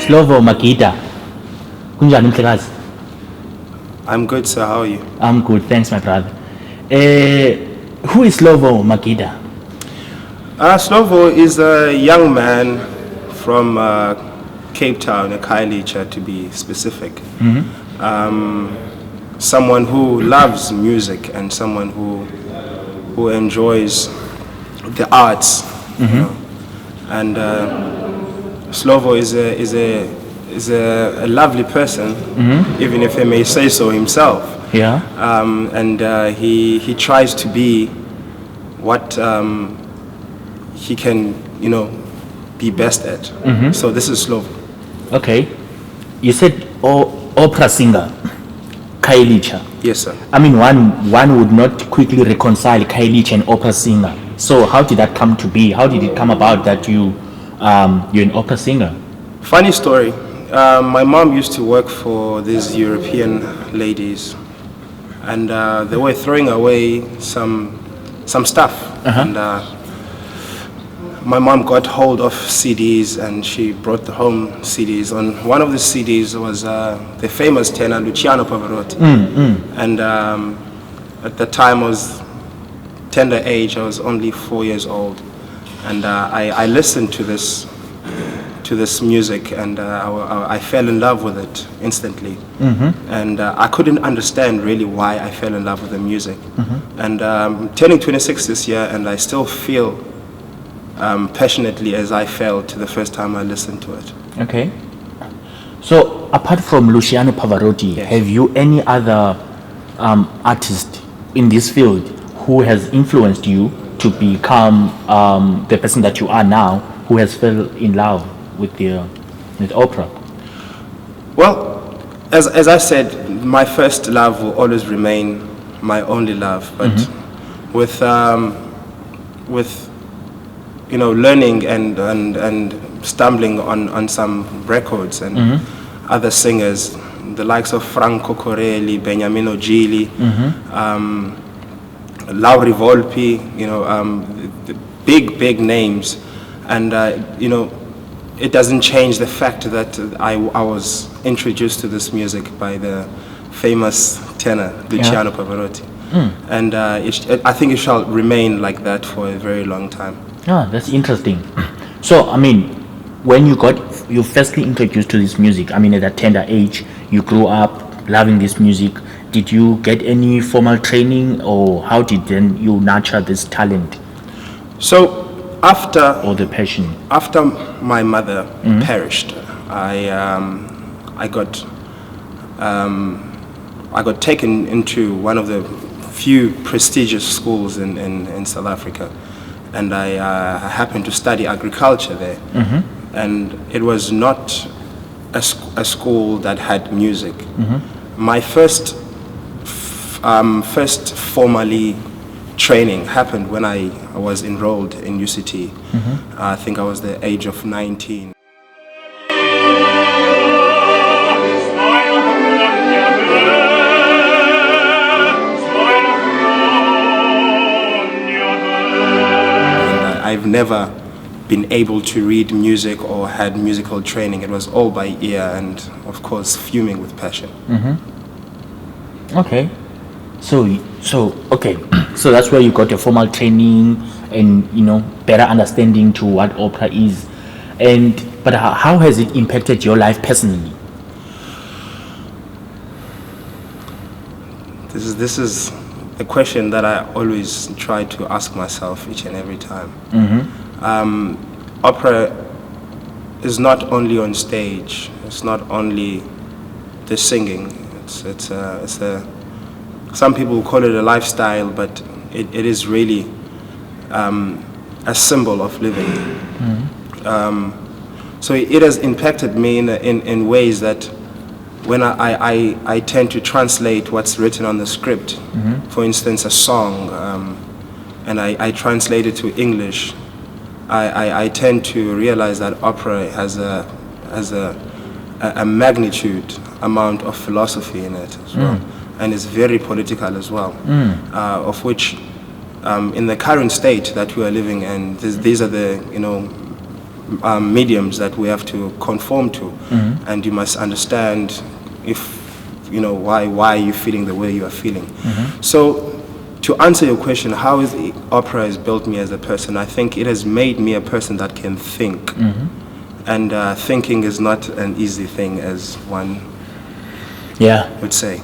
Slovo Magida. Kunjani mhlekazi? I'm good, sir. How are you? I'm good, thanks my brother. Who is Slovo Magida? Slovo is a young man from Cape Town, Khayelitsha to be specific. Someone who loves music and someone who enjoys the arts. You know. And Slovo is a lovely person, even if he may say so himself. Yeah. And he tries to be what he can, be best at. So this is Slovo. Okay. You said opera singer, Khayelitsha. Yes, sir. I mean, one would not quickly reconcile Khayelitsha and opera singer. So how did that come to be? How did it come about that you're an opera singer? Funny story. My mom used to work for these European ladies, and they were throwing away some stuff. And my mom got hold of CDs, and she brought home CDs. On one of the CDs was the famous tenor Luciano Pavarotti. And at the time I was tender age. I was only 4 years old, and I listened to this music, and I fell in love with it instantly. And I couldn't understand really why I fell in love with the music. And turning 26 this year, and I still feel passionately as I felt the first time I listened to it. Okay. So apart from Luciano Pavarotti, Yes. have you any other artist in this field who has influenced you to become the person that you are now, who has fell in love with opera? Well, as I said, my first love will always remain my only love. But with learning and stumbling on some records and other singers, the likes of Franco Corelli, Beniamino Gili, Lauri Volpi, the big names, and it doesn't change the fact that I was introduced to this music by the famous tenor Luciano Pavarotti, and I think it shall remain like that for a very long time. Ah, that's interesting. So, I mean, when you firstly introduced to this music, I mean, at that tender age, you grew up loving this music. Did you get any formal training, or how did then you nurture this talent? So Or the passion? after my mother perished, I got taken into one of the few prestigious schools in South Africa, and I happened to study agriculture there. And it was not a school that had music. My first formally training happened when I was enrolled in UCT. I think I was the age of 19. I've never been able to read music or had musical training. It was all by ear and, of course, fuming with passion. Okay. So okay. So that's where you got your formal training and better understanding to what opera is. But how has it impacted your life personally? This is a question that I always try to ask myself each and every time. Opera is not only on stage. It's not only the singing. It's some people call it a lifestyle, but it is really a symbol of living. So it has impacted me in ways that when I tend to translate what's written on the script, for instance, a song, and I translate it to English, I tend to realize that opera has a magnitude amount of philosophy in it as well, and it's very political as well, of which in the current state that we are living in, these are the mediums that we have to conform to, and you must understand if why you're feeling the way you are feeling. So, to answer your question, how is opera has built me as a person? I think it has made me a person that can think, and thinking is not an easy thing, as one would say.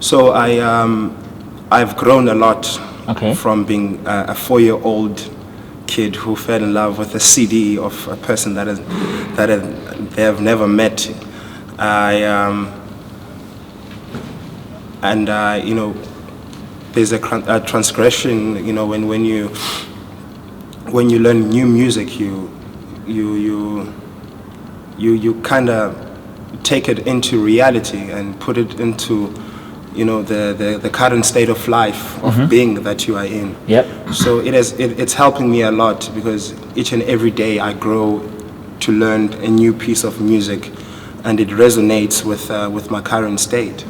So I've grown a lot from being a 4-year-old kid who fell in love with a CD of a person that they have never met. There's a transgression. When you learn new music, you kind of take it into reality and put it into the current state of life of being that you are in. So it's helping me a lot, because each and every day I grow to learn a new piece of music, and it resonates with my current state.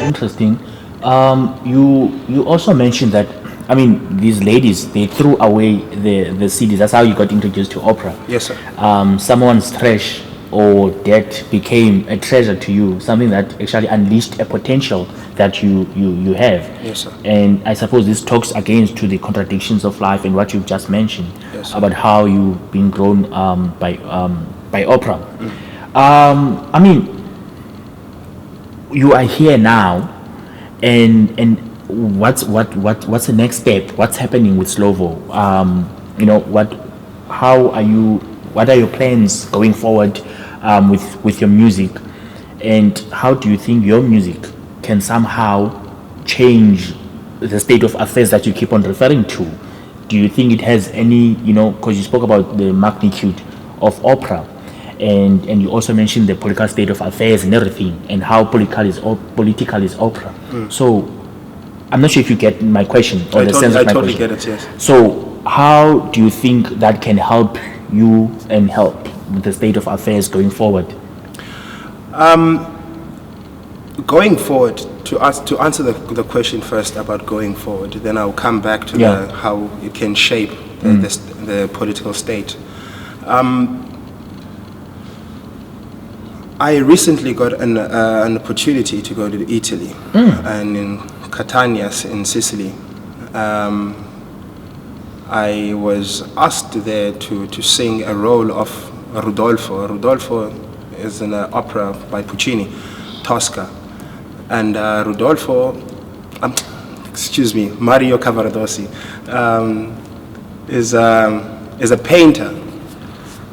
Interesting. You also mentioned that, these ladies, they threw away the CDs. That's how you got introduced to opera. Yes, sir. Someone's trash or debt became a treasure to you, something that actually unleashed a potential that you have. Yes, sir. And I suppose this talks against to the contradictions of life and what you've just mentioned, yes, about how you've been grown by opera. You are here now, and what's the next step? What's happening with Slovo? What are your plans going forward with your music, and how do you think your music can somehow change the state of affairs that you keep on referring to? Do you think it has any, because you spoke about the magnitude of opera, and you also mentioned the political state of affairs and everything, and how political is opera. So I'm not sure if you get my question or the sense of my totally question. Get it, yes. So how do you think that can help you and help the state of affairs going forward? Going forward, to answer the question first about going forward, then I'll come back to how it can shape the political state. I recently got an opportunity to go to Italy, and in Catania, in Sicily. I was asked there to sing a role of Rodolfo. Rodolfo is an opera by Puccini, Tosca. And Rodolfo, Mario Cavaradossi, is a painter.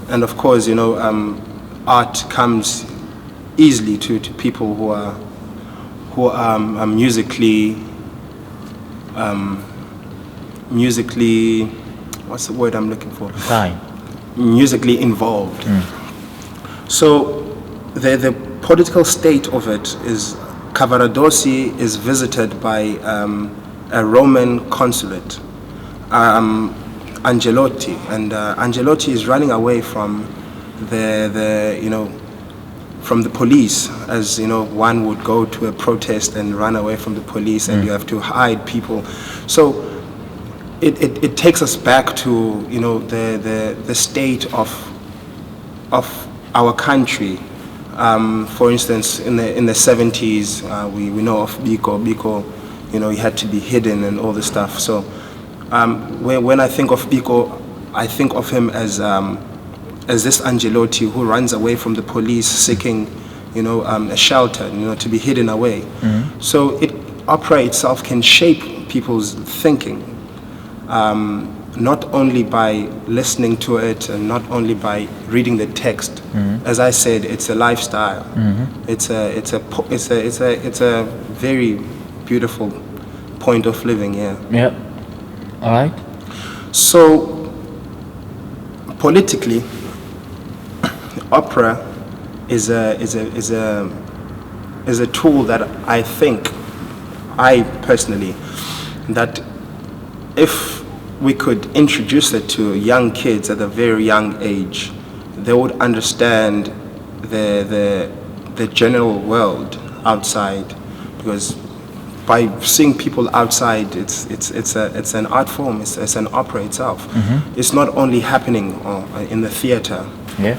And of course, art comes easily to people who are musically, what's the word I'm looking for? Fine. Musically involved. So the political state of it is, Cavaradossi is visited by a Roman consulate, Angelotti, and Angelotti is running away from from the police, as one would go to a protest and run away from the police, and you have to hide people. So it takes us back to the state of our country. For instance, in the 70s, we know of Biko. Biko, he had to be hidden and all this stuff. So when I think of Biko, I think of him as this Angelotti who runs away from the police, seeking a shelter, to be hidden away. So opera itself can shape people's thinking. not only by listening to it and not only by reading the text. As I said, it's a lifestyle. It's a very beautiful point of living. Yeah. Yeah. All right. So politically, opera is a tool that I think, I personally, that if we could introduce it to young kids at a very young age, they would understand the general world outside, because by seeing people outside, it's an art form. It's an opera itself. It's not only happening in the theater. Yeah.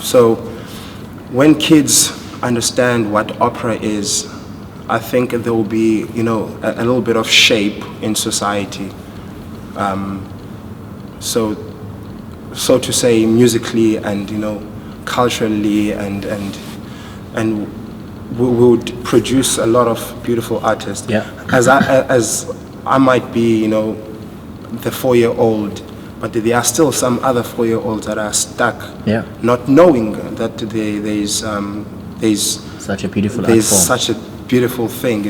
So when kids understand what opera is, I think there will be, a little bit of shape in society. So to say, musically and culturally, and we would produce a lot of beautiful artists. Yeah. As I might be, the 4-year-old, but there are still some other 4-year-olds that are stuck, not knowing that there's Such a beautiful art there's form. such a beautiful thing.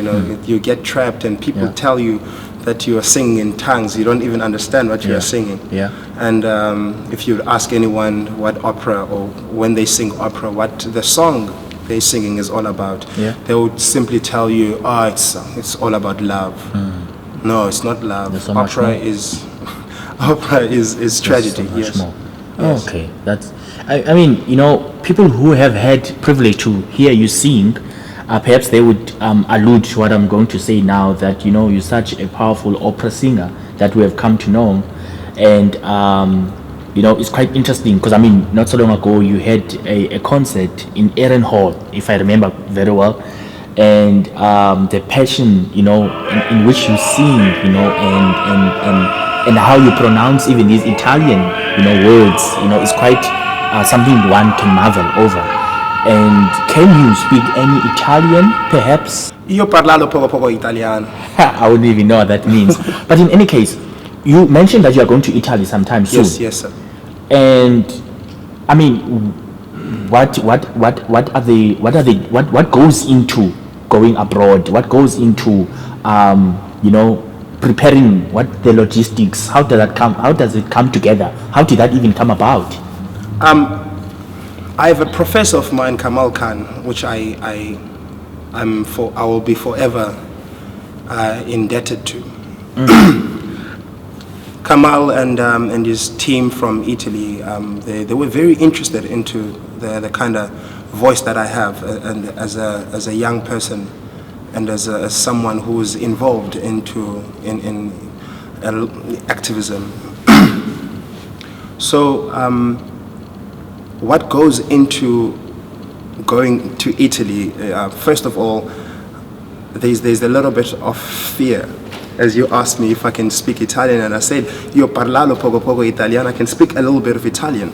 You get trapped, and people tell you that you are singing in tongues. You don't even understand what you are singing. Yeah. And if you ask anyone what opera, or when they sing opera, what the song they're singing is all about, they would simply tell you, it's all about love. No, it's not love. There's so much Opera more. is opera is tragedy. So much Yes. more. Yes. Okay, that's. I mean, people who have had privilege to hear you sing, perhaps they would allude to what I'm going to say now. That you're such a powerful opera singer that we have come to know, and it's quite interesting because not so long ago you had a concert in Erin Hall, if I remember very well, and the passion in which you sing, and how you pronounce even these Italian words, is quite something one can marvel over. And can you speak any Italian, perhaps? Io parlavo poco italiano. I wouldn't even know what that means. But in any case, you mentioned that you are going to Italy sometime soon. Yes, sir. And what goes into going abroad? What goes into preparing? What the logistics? How does it come together? How did that even come about? I have a professor of mine, Kamal Khan, which I will be forever indebted to. Kamal and his team from Italy, they were very interested into the kind of voice that I have, and as a young person, and as someone who is involved in activism. So what goes into going to Italy? First of all, there's a little bit of fear. As you asked me if I can speak Italian, and I said, io parlavo poco italiano, I can speak a little bit of Italian,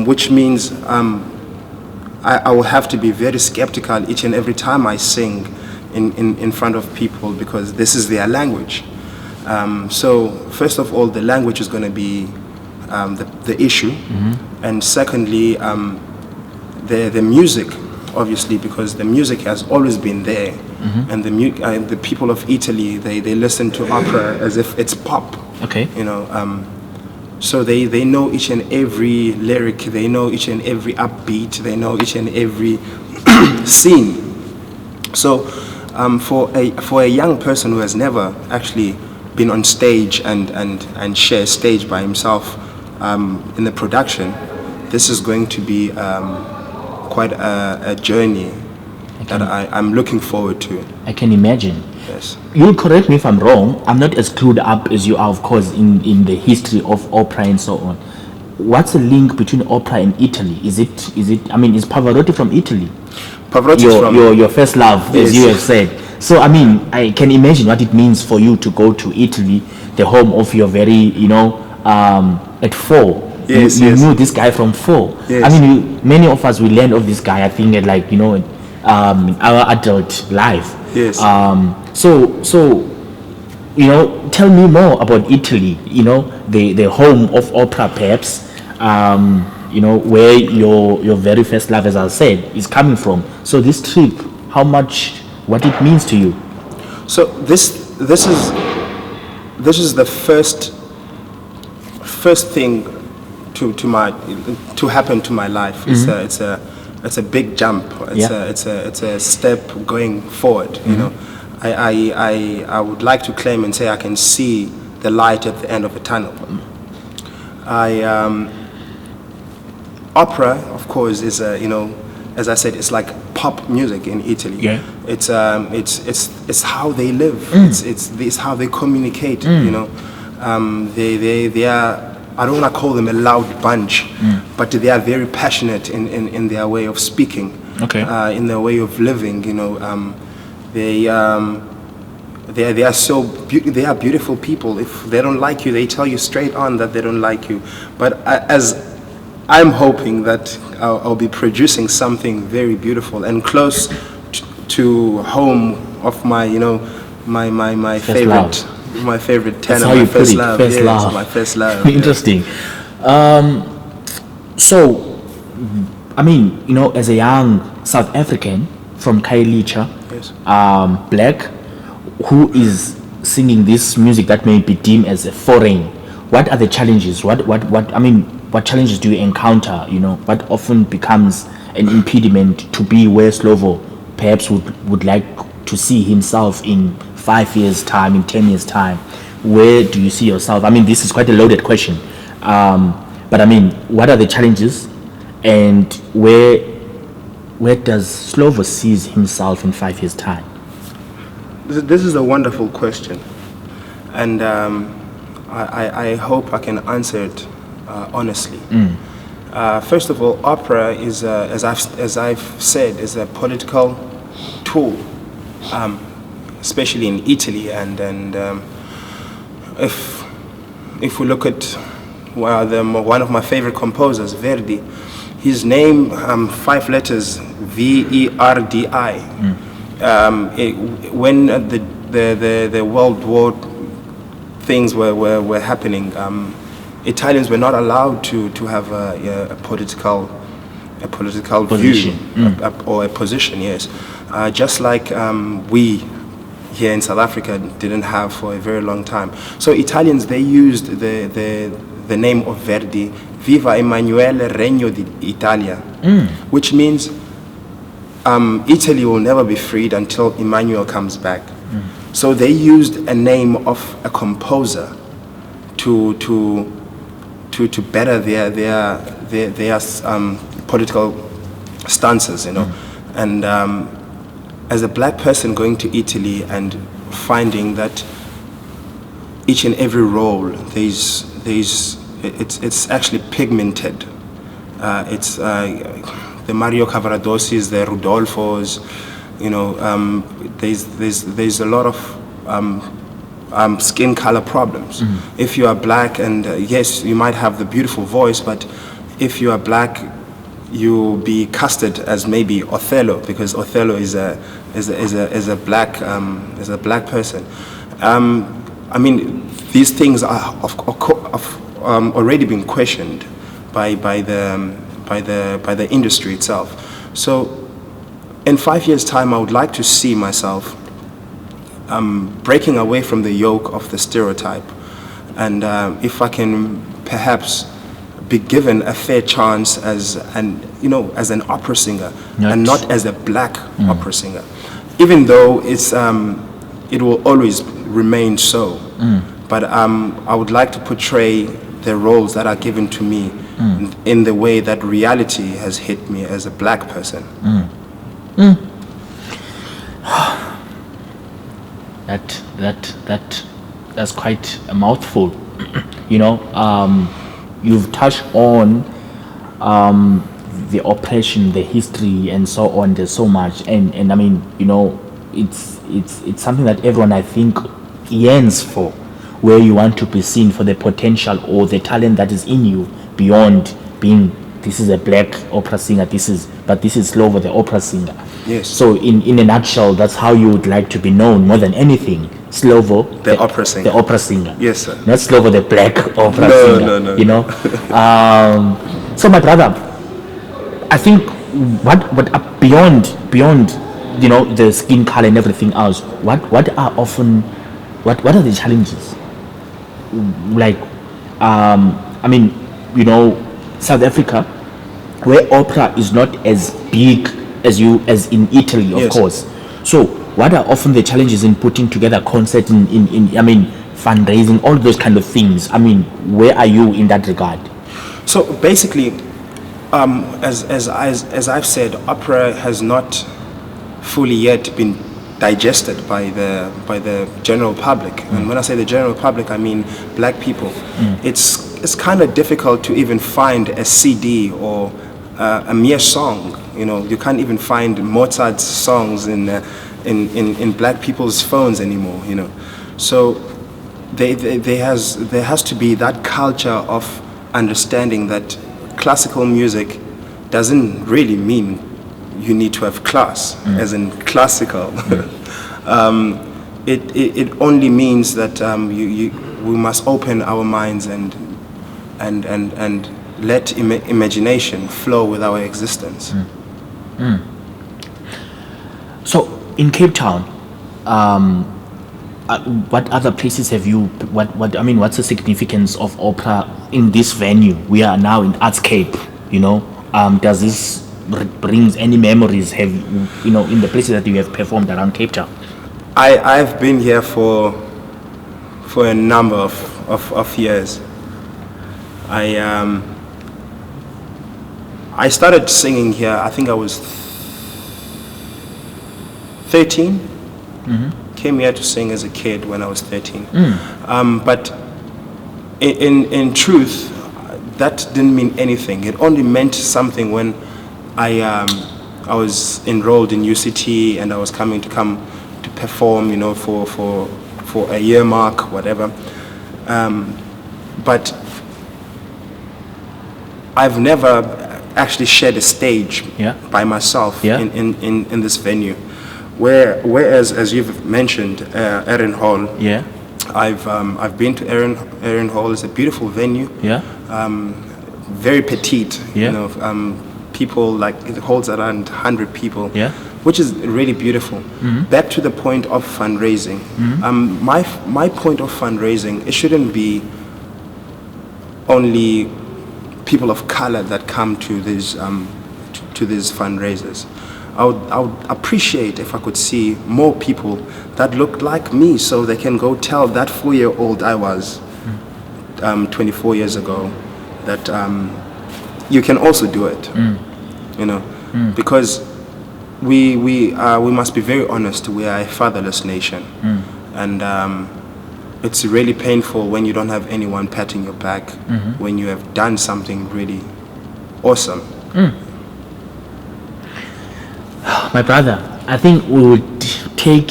which means I will have to be very skeptical each and every time I sing in front of people, because this is their language. So first of all, the language is going to be the issue, and secondly, the music, obviously, because the music has always been there, and the people of Italy, they listen to opera as if it's pop. Okay. So they know each and every lyric, they know each and every upbeat, they know each and every scene. So for a young person who has never actually been on stage and share stage by himself in the production, this is going to be quite a journey that I'm looking forward to. I can imagine. Yes. You'll correct me if I'm wrong. I'm not as clued up as you are, of course, in the history of opera and so on. What's the link between opera and Italy? Is it? Is Pavarotti from Italy? Pavarotti is from your first love, yes, as you have said. So I can imagine what it means for you to go to Italy, the home of your very, at 4. Yes, you yes. knew this guy from 4. Yes. Many of us, we learned of this guy, I think, at in our adult life. Yes. So tell me more about Italy. The home of opera, perhaps. Where your very first love, as I said, is coming from. So this trip, what it means to you? So this is the first thing to happen to my life. It's a big jump. It's a step going forward. I would like to claim and say I can see the light at the end of a tunnel. Opera, of course, is as I said, it's like pop music in Italy. Yeah. It's how they live. It's how they communicate. They are. I don't want to call them a loud bunch, but they are very passionate in their way of speaking. Okay. In their way of living. They are they are beautiful people. If they don't like you, they tell you straight on that they don't like you. But as I'm hoping that I'll be producing something very beautiful and close to home of my my First favorite love. my favorite That's tenor, how my you first put it. love. First Yes, love. my first love. Interesting. So, as a young South African from Khayelitsha, Yes. black, who is singing this music that may be deemed as a foreign, what are the challenges? What challenges do you encounter? What often becomes an impediment to be where Slovo perhaps would like to see himself in 5 years' time, in 10 years' time? Where do you see yourself? This is quite a loaded question. But what are the challenges, and where does Slovo sees himself in 5 years' time? This is a wonderful question, and I hope I can answer it honestly. First of all, opera is, as I've said, is a political tool, especially in Italy. And if we look at one of my favorite composers, Verdi, his name, 5 letters, Verdi. When the World War things were happening, Italians were not allowed to have a political Position. view or a position. Yes, just like we here in South Africa didn't have for a very long time. So Italians, they used the name of Verdi, Viva Emanuele Regno d'Italia, which means Italy will never be freed until Emmanuel comes back. So they used a name of a composer to better their political stances, and as a black person going to Italy and finding that each and every role it's actually pigmented. It's the Mario Cavaradosis, the Rudolfos, there's a lot of skin color problems. If you are black, and yes, you might have the beautiful voice, but if you are black, you'll be casted as maybe Othello, because Othello is a black person. These things are already been questioned by the industry itself. So in 5 years' time, I would like to see myself breaking away from the yoke of the stereotype, and if I can perhaps be given a fair chance as an opera singer, and not as a black opera singer, even though it will always remain so. But I would like to portray the roles that are given to me in the way that reality has hit me as a black person. That's quite a mouthful. You've touched on the oppression, the history, and so on. There's so much, and it's something that everyone, I think, yearns for, where you want to be seen for the potential or the talent that is in you beyond being, this is a black opera singer, this is Slovo, the opera singer. Yes. So in a nutshell, that's how you would like to be known more than anything. Slovo, The opera singer. The opera singer. Yes, sir. Not Slovo, the black opera No, singer. no. You know. So my brother, I think what beyond the skin color and everything else, what are the challenges? Like, I mean, South Africa, where opera is not as big as in Italy, of Yes. course. So what are often the challenges in putting together concert in fundraising, all those kind of things? I mean, where are you in that regard? So basically, as I've said, opera has not fully yet been digested by the general public. And when I say the general public, I mean black people. It's kind of difficult to even find a CD or a mere song. You can't even find Mozart's songs in black people's phones anymore. So there has to be that culture of understanding that classical music doesn't really mean you need to have class, as in classical. It only means that we must open our minds and let imagination flow with our existence. So in Cape Town, what other places have you? What's the significance of opera in this venue? We are now in Artscape. Does this brings any memories? Have in the places that you have performed around Cape Town? I've been here for a number of years. I started singing here, I think I was 13. Came here to sing as a kid when I was 13. But in truth, that didn't mean anything. It only meant something when I was enrolled in UCT and I was coming to perform, for a year mark, whatever. But I've never actually shared a stage by myself in this venue. Whereas, as you've mentioned, Erin Hall. Yeah. I've been to Erin Hall. It's a beautiful venue. Yeah. Very petite. Yeah. People it holds around 100 people. Yeah. Which is really beautiful. Back to the point of fundraising. My point of fundraising, it shouldn't be only people of color that come to these fundraisers. I would appreciate if I could see more people that look like me, so they can go tell that 4-year-old I was 24 years ago that you can also do it. Because we must be very honest. We are a fatherless nation, and it's really painful when you don't have anyone patting your back when you have done something really awesome. My brother, I think we would take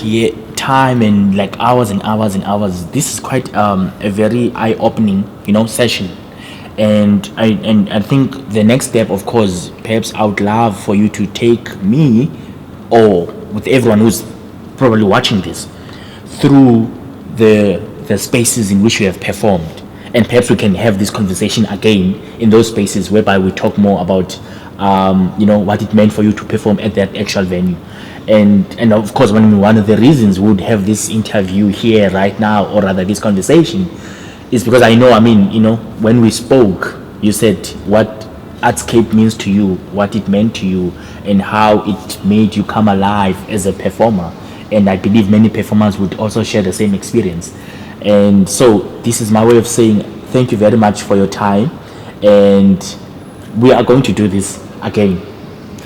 time and hours and hours and hours. This is quite a very eye-opening, session. And I think the next step, of course, perhaps I would love for you to take me, or with everyone who's probably watching this, through the spaces in which you have performed. And perhaps we can have this conversation again in those spaces whereby we talk more about, what it meant for you to perform at that actual venue. And of course, one of the reasons we would have this interview here right now, or rather this conversation, is because I know, when we spoke, you said what Artscape means to you, what it meant to you, and how it made you come alive as a performer. And I believe many performers would also share the same experience. And so this is my way of saying thank you very much for your time, and we are going to do this again.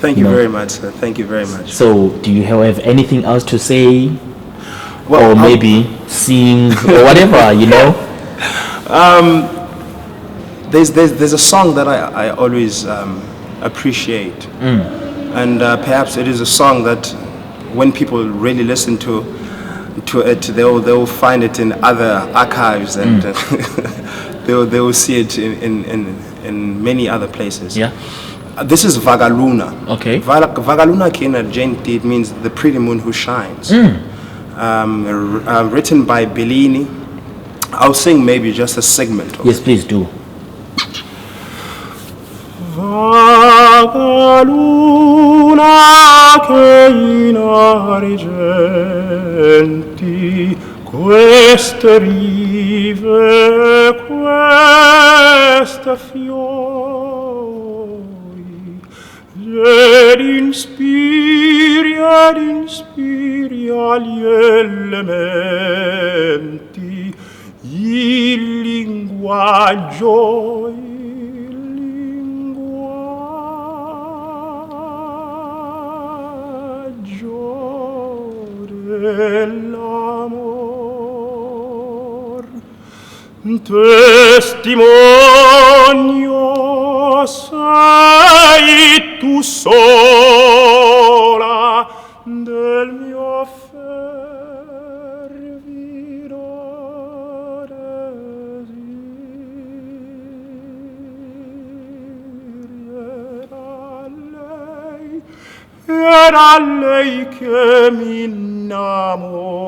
Thank you very much, sir. Thank you very much. So do you have anything else to say? Well, or maybe sing or whatever, There's a song that I always appreciate, and perhaps it is a song that when people really listen to it, they'll find it in other archives, and they will see it in many other places. Yeah. This is Vagaluna. Okay. Vagaluna Kena Jenti, it means the pretty moon who shines. written by Bellini. I'll sing maybe just a segment of Yes, please do. Vaga luna che in argenti queste rive, queste fiori, ed inspiri agli elementi il linguaggio dell'amor, testimonio sei tu sola del mio fervido desiderio. Era lei che mi innamorò.